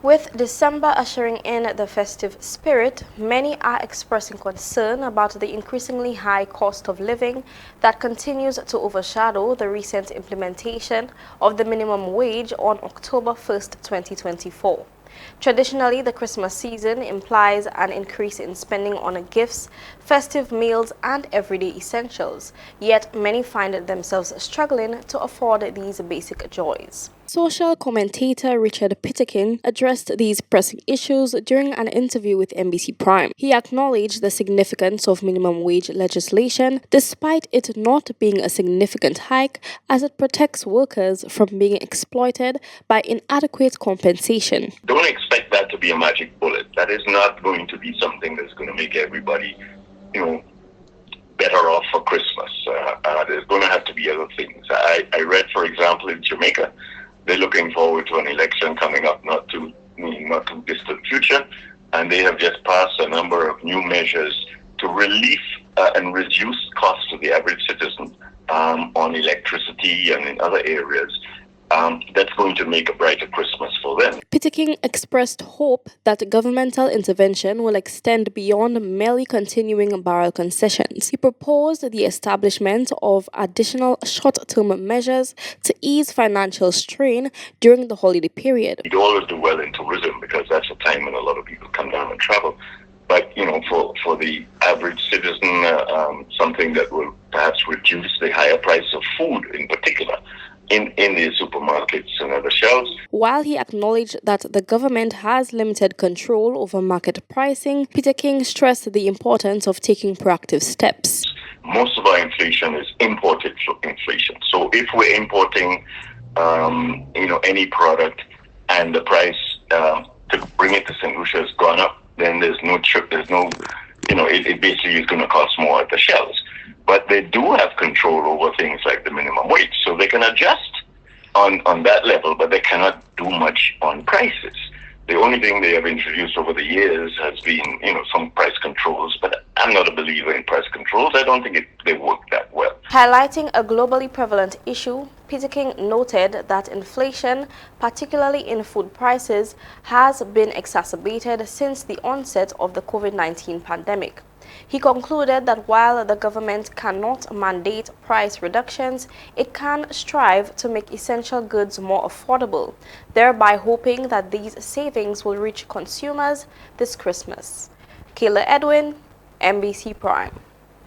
With December ushering in the festive spirit, many are expressing concern about the increasingly high cost of living that continues to overshadow the recent implementation of the minimum wage on October 1st, 2024. Traditionally, the Christmas season implies an increase in spending on gifts, festive meals, and everyday essentials, yet many find themselves struggling to afford these basic joys. Social commentator Richard Pitterkin addressed these pressing issues during an interview with NBC Prime. He acknowledged the significance of minimum wage legislation, despite it not being a significant hike, as it protects workers from being exploited by inadequate compensation. Don't expect that to be a magic bullet. That is not going to be something that's going to make everybody, better off for Christmas. There's going to have to be other things. I read, for example, in Jamaica, they're looking forward to an election coming up not too distant future, and they have just passed a number of new measures to relieve and reduce costs to the average citizen on electricity and in other areas. That's going to make a brighter Christmas for them. Pitterkin expressed hope that governmental intervention will extend beyond merely continuing barrel concessions. He proposed the establishment of additional short-term measures to ease financial strain during the holiday period. We always do well in tourism because that's a time when a lot of people come down and travel. But, for the average citizen, something that will perhaps reduce the higher price of food in particular in the supermarkets and other shelves. While he acknowledged that the government has limited control over market pricing, Pitterkin stressed the importance of taking proactive steps. Most of our inflation is imported inflation. So if we're importing, any product and the price to bring it to St. Lucia has gone up, then there's no trip, it basically is going to cost more at the shelves. But they do have control over things like the minimum wage, so they can adjust on that level, but they cannot do much on prices. The only thing they have introduced over the years has been, some price controls, but I'm not a believer in price controls. I don't think they work that well. Highlighting a globally prevalent issue, Pitterkin noted that inflation, particularly in food prices, has been exacerbated since the onset of the COVID-19 pandemic. He concluded that while the government cannot mandate price reductions, it can strive to make essential goods more affordable, thereby hoping that these savings will reach consumers this Christmas. Kayla Edwin, NBC Prime.